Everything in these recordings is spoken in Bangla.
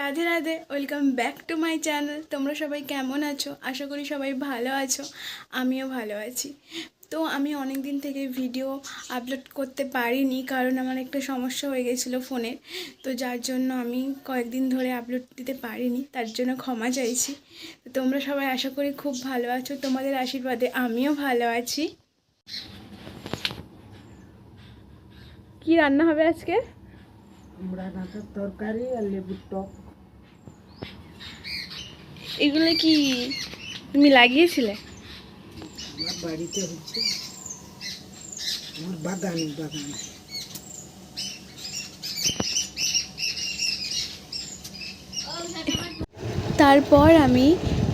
Radhe Radhe, welcome back to my channel. তোমরা সবাই কেমন আছো? আশা করি সবাই ভালো আছো। আমিও ভালো আছি। তো আমি অনেক দিন থেকে ভিডিও আপলোড করতে পারিনি, কারণ আমার একটা সমস্যা হয়ে গেছিলো ফোনের। তো যার জন্য আমি কয়েকদিন ধরে আপলোড দিতে পারিনি, তার জন্য ক্ষমা চাইছি। তো তোমরা সবাই আশা করি খুব ভালো আছো, তোমাদের আশীর্বাদে আমিও ভালো আছি। কি রান্না হবে আজকে? কুমড়া ডাঁটার তরকারি আর লেবুর টক। এগুলো কি তুমি লাগিয়েছিলে? আমার বাড়িতে হচ্ছে, আমার বাগানে। তারপর আমি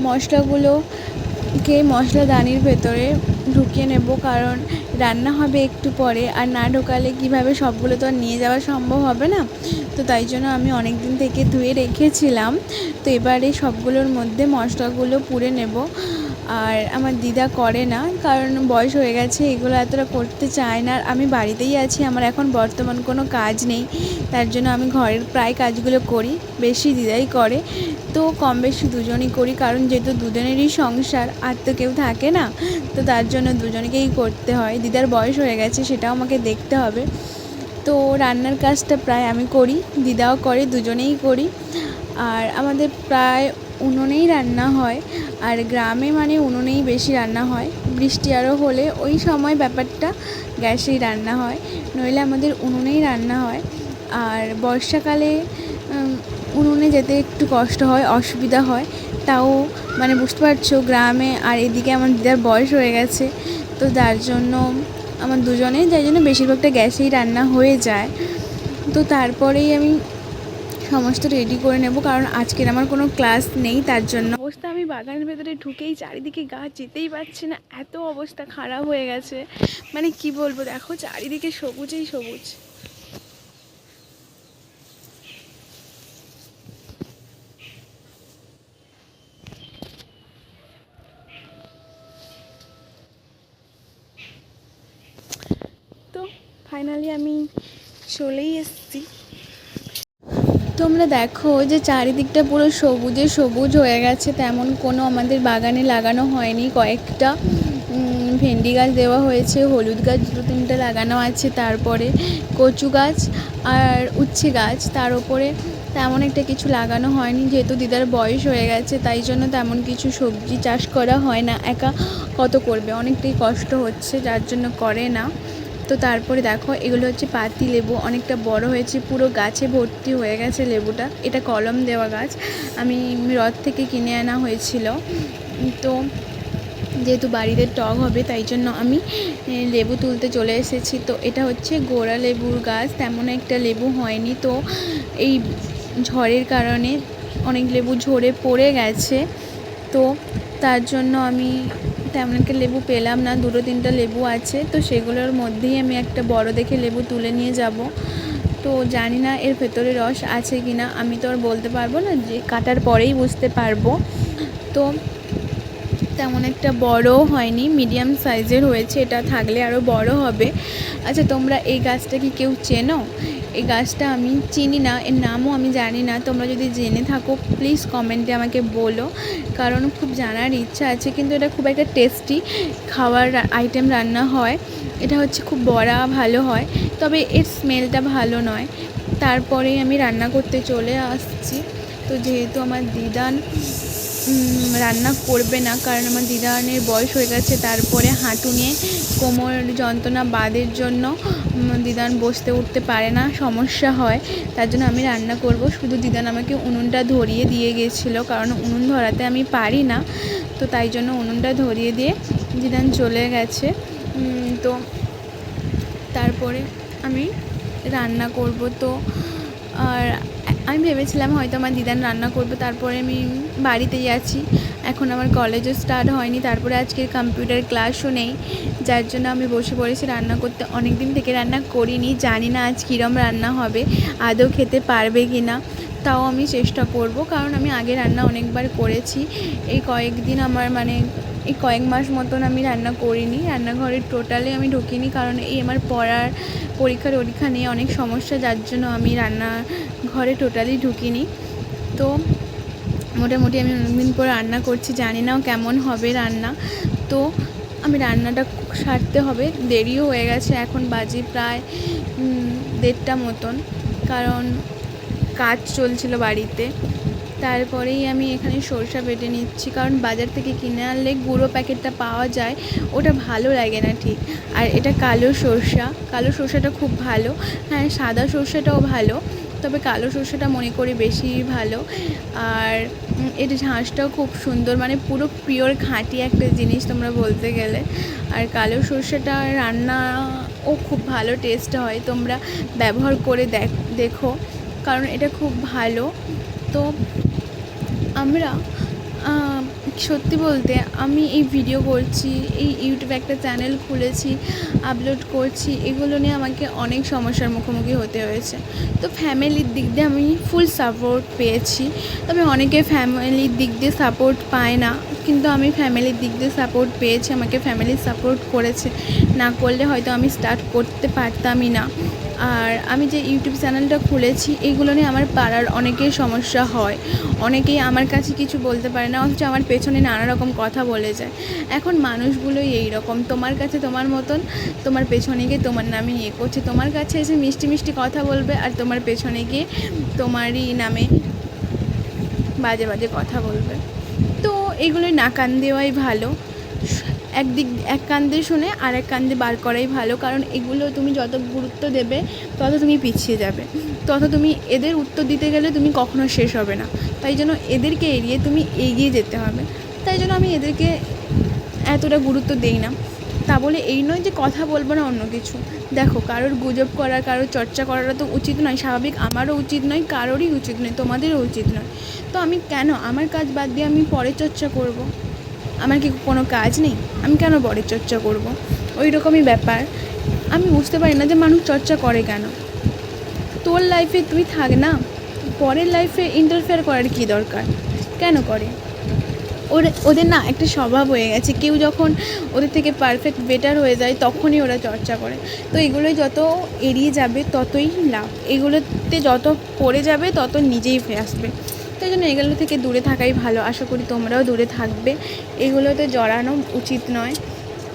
মশলাগুলোকে মশলাদানির ভেতরে ঢুকিয়ে নেব, কারণ রান্না হবে একটু পরে, আর না ঢোকালে কিভাবে সবগুলো তো আর নিয়ে যাওয়া সম্ভব হবে না। তো তাই জন্য আমি অনেক দিন থেকে ধুয়ে রেখেছিলাম। তো এবারে সবগুলোর মধ্যে মশলাগুলো পুড়ে নেব। আর আমার দিদা করে না, কারণ বয়স হয়ে গেছে, এগুলো এতটা করতে চায় না। আর আমি বাড়িতেই আছি, আমার এখন বর্তমান কোনো কাজ নেই, তার জন্য আমি ঘরের প্রায় কাজগুলো করি, বেশি দিদাই করে। তো কম বেশি দুজনই করি, কারণ যেহেতু দুজনেরই সংসার, আর তো কেউ থাকে না, তো তার জন্য দুজনকেই করতে হয়। দিদার বয়স হয়ে গেছে, সেটাও আমাকে দেখতে হবে। তো রান্নার কাজটা প্রায় আমি করি, দিদাও করে, দুজনেই করি। আর আমাদের প্রায় উনুনেই রান্না হয়, আর গ্রামে মানে উনুনেই বেশি রান্না হয়। বৃষ্টি আরও হলে ওই সময় ব্যাপারটা গ্যাসেই রান্না হয়, নইলে আমাদের উনুনেই রান্না হয়। আর বর্ষাকালে উনুনে যেতে একটু কষ্ট হয়, অসুবিধা হয়। তাও মানে বুঝতে পারছো, গ্রামে, আর এদিকে আমার দিদার বয়স হয়ে গেছে, তো তার জন্য আমার যার জন্য বেশিরভাগটা গ্যাসেই রান্না হয়ে যায়। তো তারপরেই আমি সমস্ত রেডি করে নেব, কারণ আজকের আমার কোনো ক্লাস নেই, তার জন্য অবস্থা। আমি বাগানের ভেতরে ঢুকেই চারিদিকে গাছ, যেতেই পারছি না, এত অবস্থা খারাপ হয়ে গেছে। মানে কি বলবো, দেখো চারিদিকে সবুজেই সবুজ। তো ফাইনালি আমি চলেই এসেছি। তোমরা দেখো যে চারিদিকটা পুরো সবুজে সবুজ হয়ে গেছে, তেমন কোনো আমাদের বাগানে লাগানো হয়নি। কয়েকটা ভেন্ডি গাছ দেওয়া হয়েছে, হলুদ গাছ 2-3টা লাগানো আছে, তারপরে কচু গাছ আর উচ্ছে গাছ। তার ওপরে তেমন একটা কিছু লাগানো হয়নি, যেহেতু দিদার বয়স হয়ে গেছে, তাই জন্য তেমন কিছু সবজি চাষ করা হয় না। একা কত করবে, অনেকটাই কষ্ট হচ্ছে, যার জন্য করে না। তো তারপরে দেখো, এগুলো হচ্ছে পাতি লেবু, অনেকটা বড় হয়েছে, পুরো গাছে ভর্তি হয়ে গেছে লেবুটা। এটা কলম দেওয়া গাছ, আমি রথ থেকে কিনে আনা হয়েছিল। তো যেহেতু বাড়িতে টক হবে, তাই জন্য আমি লেবু তুলতে চলে এসেছি। তো এটা হচ্ছে গোড়া লেবুর গাছ, তেমন একটা লেবু হয়নি। তো এই ঝড়ের কারণে অনেক লেবু ঝরে পড়ে গেছে, তো তার জন্য আমি তেমন একটা লেবু পেলাম না। 2-3টা লেবু আছে, তো সেগুলোর মধ্যেই আমি একটা বড় দেখে লেবু তুলে নিয়ে যাব। তো জানি না এর ভেতরে রস আছে কি না, আমি তো আর বলতে পারবো না, যে কাটার পরেই বুঝতে পারবো। তো তেমন একটা বড়ও হয়নি, মিডিয়াম সাইজের হয়েছে, এটা থাকলে আরও বড় হবে। আচ্ছা, তোমরা এই গাছটা কি কেউ চেনো? এই গাছটা আমি চিনি না, এর নামও আমি জানি না। তোমরা যদি জেনে থাকো প্লিজ কমেন্টে আমাকে বলো, কারণ খুব জানার ইচ্ছা আছে। কিন্তু এটা খুব একটা টেস্টি খাবার আইটেম রান্না হয়। এটা হচ্ছে খুব বড়া ভালো হয়, তবে এর স্মেলটা ভালো নয়। তারপরেই আমি রান্না করতে চলে আসছি। তো যেহেতু আমার দিদান রান্না করবে না, কারণ আমার দিদানের বয়স হয়ে গেছে, তারপরে হাঁটু নিয়ে কোমর যন্ত্রণা বাদের জন্য দিদান বসতে উঠতে পারে না, সমস্যা হয়। তার জন্য আমি রান্না করব। শুধু দিদান আমাকে উনুনটা ধরিয়ে দিয়ে গিয়েছিলো, কারণ উনুন ধরাতে আমি পারি না, তো তাই জন্য উনুনটা ধরিয়ে দিয়ে দিদান চলে গেছে। তো তারপরে আমি রান্না করব। তো আর আমি ভেবেছিলাম হয়তো আমার দিদান রান্না করবে, তারপরে আমি বাড়িতেই আছি, এখন আমার কলেজও স্টার্ট হয়নি, তারপরে আজকের কম্পিউটার ক্লাসও নেই, যার জন্য আমি বসে পড়েছি রান্না করতে। অনেক দিন থেকে রান্না করিনি, জানি না আজ কীরম রান্না হবে, আদৌ খেতে পারবে কি না। তাও আমি চেষ্টা করব, কারণ আমি আগে রান্না অনেকবার করেছি। এই কয়েকদিন আমার মানে এই কয়েক মাস মতন আমি রান্না করিনি, রান্নাঘরে টোটালি আমি ঢুকিনি, কারণ এই আমার পরীক্ষা নিয়ে অনেক সমস্যা, যার জন্য আমি রান্নাঘরে টোটালি ঢুকিনি। তো মোটামুটি আমি অনেকদিন পর রান্না করছি, জানি না কেমন হবে রান্না। তো আমি রান্নাটা সারতে হবে, দেরিও হয়ে গেছে, এখন বাজে প্রায় 1:30টা মতন, কারণ কাজ চলছিল বাড়িতে। তারপরেই আমি এখানে সরষা বেটে নিচ্ছি, কারণ বাজার থেকে কিনে আনলে গুঁড়ো প্যাকেটটা পাওয়া যায়, ওটা ভালো লাগে না ঠিক। আর এটা কালো সরষাটা খুব ভালো। হ্যাঁ, সাদা সরষাটাও ভালো, তবে কালো সরষাটা মনে করি বেশি ভালো। আর এর ঝাঁসটাও খুব সুন্দর, মানে পুরো পিওর খাঁটি একটা জিনিস তোমরা বলতে গেলে। আর কালো সরষাটা রান্নাও খুব ভালো টেস্ট হয়, তোমরা ব্যবহার করে দেখো, কারণ এটা খুব ভালো। তো আমরা সত্যি বলতে আমি এই ভিডিও করছি, এই ইউটিউবে একটা চ্যানেল খুলেছি, আপলোড করছি, এগুলো নিয়ে আমাকে অনেক সমস্যার মুখোমুখি হতে হয়েছে। তো ফ্যামিলির দিক দিয়ে আমি ফুল সাপোর্ট পেয়েছি, তবে অনেকে ফ্যামিলির দিক দিয়ে সাপোর্ট পায় না, কিন্তু আমি ফ্যামিলির দিক দিয়ে সাপোর্ট পেয়েছি, আমাকে ফ্যামিলি সাপোর্ট করেছে, না করলে হয়তো আমি স্টার্ট করতে পারতামই না। আর আমি যে ইউটিউব চ্যানেলটা খুলেছি, এইগুলো নিয়ে আমার পাড়ার অনেকের সমস্যা হয়, অনেকেই আমার কাছে কিছু বলতে পারে না, অথচ আমার পেছনে নানা রকম কথা বলে যায়। এখন মানুষগুলোই এই রকম, তোমার কাছে তোমার মতন, তোমার পেছনে গিয়ে তোমার নামে করছে, তোমার কাছে এসে মিষ্টি মিষ্টি কথা বলবে, আর তোমার পেছনে গিয়ে তোমারই নামে বাজে বাজে কথা বলবে। তো এগুলোই না কান দেওয়াই ভালো, এক কান দিয়ে শুনে আর এক কান দিয়ে বার করাই ভালো, কারণ এগুলো তুমি যত গুরুত্ব দেবে তত তুমি পিছিয়ে যাবে, তত তুমি এদের উত্তর দিতে গেলে তুমি কখনো শেষ হবে না। তাই জন্য এদেরকে এড়িয়ে তুমি এগিয়ে যেতে হবে। তাই জন্য আমি এদেরকে এতটা গুরুত্ব দিই না। তা বলে এই নয় যে কথা বলবো না অন্য কিছু। দেখো, কারোর গুজব করা, কারোর চর্চা করাটা তো উচিত নয়, স্বাভাবিক, আমারও উচিত নয়, কারোরই উচিত নয়, তোমাদেরও উচিত নয়। তো আমি কেন আমার কাজ বাদ দিয়ে আমি পরের চর্চা করব? আমার কি কোনো কাজ নেই? আমি কেন পরের চর্চা করব? ওই রকমই ব্যাপার। আমি বুঝতে পারি না যে মানুষ চর্চা করে কেন। তোর লাইফে তুই থাক না, পরের লাইফে ইন্টারফেয়ার করার কী দরকার? কেন করে? ওদের না একটা স্বভাব হয়ে গেছে, কেউ যখন ওদের থেকে পারফেক্ট বেটার হয়ে যায় তখনই ওরা চর্চা করে। তো এগুলোই যত এড়িয়ে যাবে ততই লাভ, এগুলোতে যত পড়ে যাবে তত নিজেই ফিরে আসবে। তাই জন্য এগুলো থেকে দূরে থাকাই ভালো। আশা করি তোমরাও দূরে থাকবে, এগুলোতে জড়ানো উচিত নয়।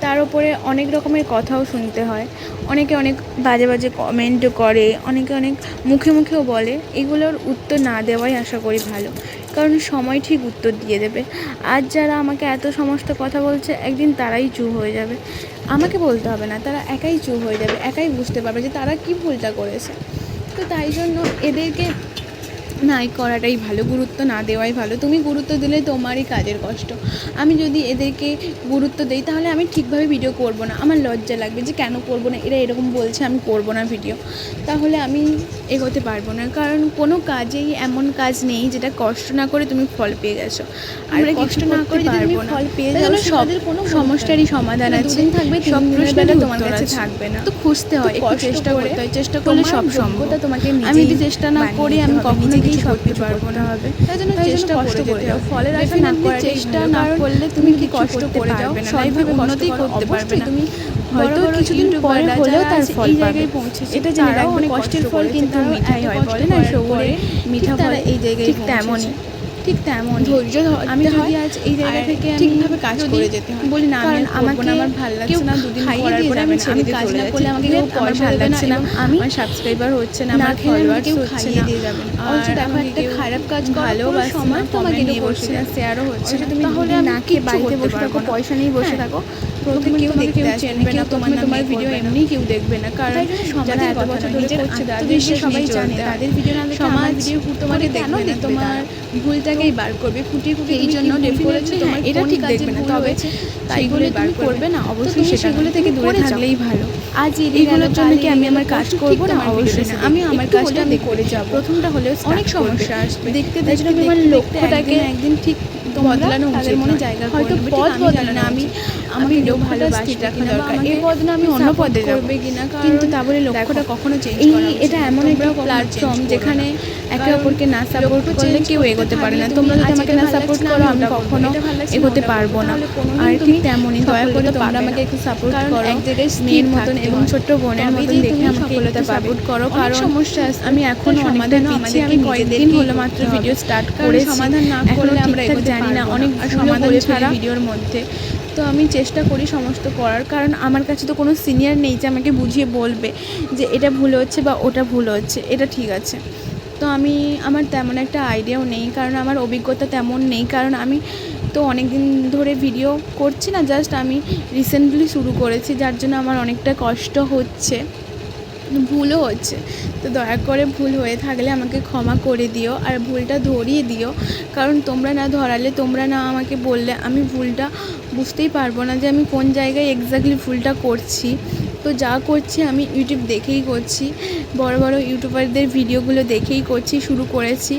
তার উপরে অনেক রকমের কথাও শুনতে হয়, অনেকে অনেক বাজে বাজে কমেন্ট করে, অনেকে অনেক মুখে মুখেও বলে, এগুলোর উত্তর না দেওয়াই আশা করি ভালো, কারণ সময় ঠিক উত্তর দিয়ে দেবে। আজ যারা আমাকে এত সমস্ত কথা বলছে, একদিন তারাই চুপ হয়ে যাবে, আমাকে বলতে হবে না, তারা একাই চুপ হয়ে যাবে, একাই বুঝতে পারবে যে তারা কী ভুলটা করেছে। তো তাই জন্য এদেরকে নাই করাটাই ভালো, গুরুত্ব না দেওয়াই ভালো। তুমি গুরুত্ব দিলে তোমারই কাজের কষ্ট। আমি যদি এদেরকে গুরুত্ব দিই তাহলে আমি ঠিকভাবে ভিডিও করব না, আমার লজ্জা লাগবে যে কেন করব না, এরা এরকম বলছে আমি করব না ভিডিও, তাহলে আমি এগোতে পারবো না। কারণ কোনো কাজেই এমন কাজ নেই যেটা কষ্ট না করে তুমি ফল পেয়ে গেছো। আর কষ্ট না করে যদি তুমি ফল পেয়ে যাও, সবের কোনো সমস্যারই সমাধান আছে, থাকবে সব প্রশ্নটা তোমার কাছে থাকবে না। তো খুঁজতে হয়, একটু চেষ্টা করতে হয়, চেষ্টা করলে সব সম্ভব। তোমাকে আমি যদি চেষ্টা না করি আমি কখনো কিছু করতে পারবো না। তাই জন্য চেষ্টা কষ্ট করে যাও, ফলের আশা না করে চেষ্টা না করলে তুমি কি কষ্ট করে যাও, সবভাবে উন্নতি করতে পারবে না। তুমি হয়তো কিছুদিন পরে হলেও তার ফল পাবে, এটা জেনে রাখবে। কষ্টের ফল কিন্তু মিঠাই হয়, বলে না সবুরে মিঠা ফল এই জায়গায় ঠিক তেমন ধৈর্য। আমি যদি আজ এই জায়গা থেকে ঠিকভাবে কাজ করে যেতে হয়, বলি না আমি আমাকে আমার ভালো লাগছে না, দুদিন করার পরে আমি কাজ না করলে আমাকে কেউ পয়সা লাগছে না, আমি আমার সাবস্ক্রাইবার হচ্ছে না, আমার ফলোয়ার্স হচ্ছে না, দিয়ে যাবেন। অথচ দেখো একটা খারাপ কাজ ভালোবাসা সমাজ তোমাকে নিয়ে বসে না, শেয়ারও হচ্ছে না, তাহলে না খেয়ে বাড়িতে বসে থাকো, পয়সা নিয়ে বসে থাকো, প্রথমে কেউ দেখতে আসবে না, তোমার ভিডিও এমনি কেউ দেখবে না। কারণ যারা এত বছর ধরে করছে তাদের সবাই জানে, তাদের ভিডিও না দেখে সমাজ ভিডিও তোমাকে দেখবে না, তোমার ভুলটাকেই বার করবে, ফুটিয়ে ফুটিয়ে এই জন্য ডেফিনেটলি তোমার এটা ঠিক দেখবে না, তবে তাইগুলো বার করবে না, অবশ্যই সেগুলো থেকে দূরে থাকলেই ভালো। আজ এগুলোর জন্য কি আমি আমার কাজ করবো না? অবশ্যই না, আমি আমার কাজটা আমি করে যাব। প্রথমটা হলেও অনেক সমস্যা আসবে, দেখতে দেখতে তোমার লক্ষ্যটাকে একদিন ঠিক বদলানো উচিত, মনে জায়গা হয়তো পথ বদলানো। আমি আমাকে লোক ভালোবাসবে রাখা কিনা বা দরকার। আমাকে এই পদে না আমি অন্য support পদে যাব, করবে কিনা, কিন্তু তা কারণ বলে লক্ষ্যটা দেখো, কখনো চেঞ্জ এই করা উচিত এটা না। এমন একটা তোমরাও কখনো প্ল্যাটফর্ম change করো যেখানে না। একে কারণ অপরকে না সাপোর্ট লক্ষ্য করলে change কেউ করতে এগোতে পারে থাকলে না। তুমি তোমরা যদি আজ আমাকে এটা না ভাল সাপোর্ট লাগছে না, করো, আমি আমি ওটা করবো, কখনো এটা ভাল লাগছে না, এগোতে ওটা পারবো করবো, না। তাহলে কোনোদিন আর তুমি ঠিক তেমনই দয়া করে সফলতা তোমরা পাবে আমাকে না। একটু সাপোর্ট কারণ করো, এক জায়গায় স্থির মেয়ের মতন থাকতে এবং হয়, ছোট্ট বোনের তবে মতন যে দেখে তুমি আমাকে একটু সফলতা পাবে। সাপোর্ট করো, অনেক কারণ সমস্যা আসবে, আমি তার এখনও অনেকটা সমাধানও পিছিয়ে। আমি আমাদেরকে কয়েকদিন নিজেদেরকেই হলো করতে মাত্র হবে। ভিডিও স্টার্ট কারণ করেছি, সমাধান না এখনও করলে আমরা ঠিকঠাক এগোতে জানি না, পারবো না। অনেক আর ভুলও সমাধান বলে ফেলি ছাড়া ভিডিওর মধ্যে। তো আমি চেষ্টা করি সমস্ত করার, কারণ আমার কাছে তো কোনো সিনিয়র নেই যে আমাকে বুঝিয়ে বলবে যে এটা ভুল হচ্ছে বা ওটা ভুল হচ্ছে, এটা ঠিক আছে। তো আমার তেমন একটা আইডিয়াও নেই, কারণ আমার অভিজ্ঞতা তেমন নেই, কারণ আমি তো অনেক দিন ধরে ভিডিও করছি না, জাস্ট আমি রিসেন্টলি শুরু করেছি, যার জন্য আমার অনেকটা কষ্ট হচ্ছে, ভুলও হচ্ছে। তো দয়া করে ভুল হয়ে থাকলে আমাকে ক্ষমা করে দিও আর ভুলটা ধরিয়ে দিও, কারণ তোমরা না ধরালে, তোমরা না আমাকে বললে আমি ভুলটা বুঝতেই পারবো না যে আমি কোন জায়গায় এক্স্যাক্টলি ভুলটা করছি। তো যা করছি আমি ইউটিউব দেখেই করছি, বড় বড় ইউটিউবারদের ভিডিওগুলো দেখেই শুরু করেছি,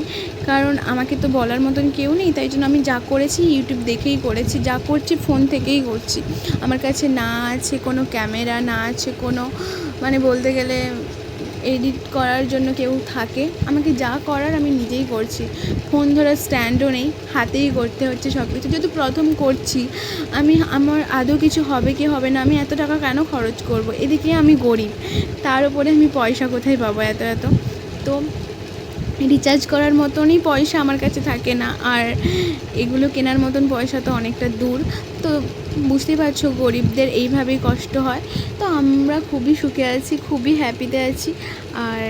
কারণ আমাকে তো বলার মতন কেউ নেই, তাই জন্য আমি যা করেছি ইউটিউব দেখেই করেছি, যা করছি ফোন থেকেই করছি। আমার কাছে না আছে কোনো ক্যামেরা, না আছে কোনো, মানে বলতে গেলে এডিট করার জন্য কেউ থাকে। আমাকে যা করার আমি নিজেই করছি, ফোন ধরার স্ট্যান্ডও নেই, হাতেই করতে হচ্ছে সব কিছু। যেহেতু প্রথম করছি, আমার আদৌ কিছু হবে কি হবে না, আমি এত টাকা কেন খরচ করব? এদিকে আমি গরিব, তার উপরে আমি পয়সা কোথায় পাবো এত এত? তো রিচার্জ করার মতনই পয়সা আমার কাছে থাকে না, আর এগুলো কেনার মতন পয়সা তো অনেকটা দূর। তো বুঝতেই পারছো গরিবদের এইভাবেই কষ্ট হয়। তো আমরা খুবই সুখে আছি, খুবই হ্যাপিতে আছি, আর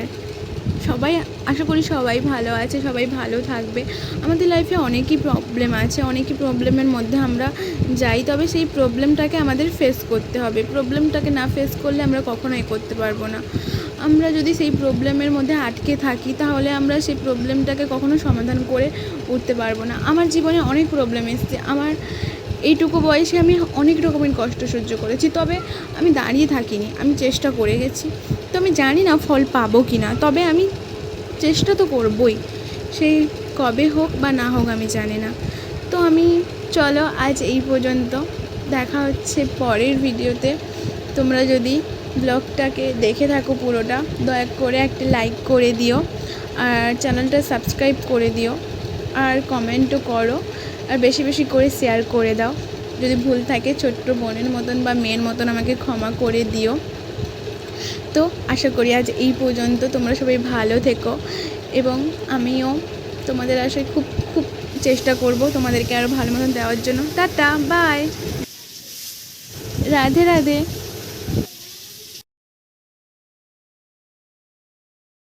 সবাই, আশা করি সবাই ভালো আছে, সবাই ভালো থাকবে। আমাদের লাইফে অনেকই প্রবলেম আছে, অনেকই প্রবলেমের মধ্যে আমরা যাই, তবে সেই প্রবলেমটাকে আমাদের ফেস করতে হবে। প্রবলেমটাকে না ফেস করলে আমরা কখনো করতে পারবো না। আমরা যদি সেই প্রবলেমের মধ্যে আটকে থাকি, তাহলে আমরা সেই প্রবলেমটাকে কখনো সমাধান করে উঠতে পারবো না। আমার জীবনে অনেক প্রবলেম এসেছে, আমার এইটুকু বয়সে আমি অনেক রকমের কষ্ট সহ্য করেছি, তবে আমি দাঁড়িয়ে থাকিনি, আমি চেষ্টা করে গেছি। তো আমি জানি না ফল পাবো কি না, তবে আমি চেষ্টা তো করবই, সেই কবে হোক বা না হোক আমি জানি না। তো চলো আজ এই পর্যন্ত, দেখা হচ্ছে পরের ভিডিওতে। তোমরা যদি ব্লগটাকে দেখে থাকো পুরোটা, দয়া করে একটা লাইক করে দিও, আর চ্যানেলটা সাবস্ক্রাইব করে দিও, আর কমেন্টও করো, আর বেশি বেশি করে শেয়ার করে দাও। যদি ভুল থাকে ছোট্ট বোনের মতন বা মেয়ের মতন আমাকে ক্ষমা করে দিও। তো আশা করি আজ এই পর্যন্ত, তোমরা সবাই ভালো থেকো, এবং আমিও তোমাদের আশায় খুব খুব চেষ্টা করব তোমাদেরকে আরও ভালো মতন দেওয়ার জন্য। Tata, bye, Radhe Radhe.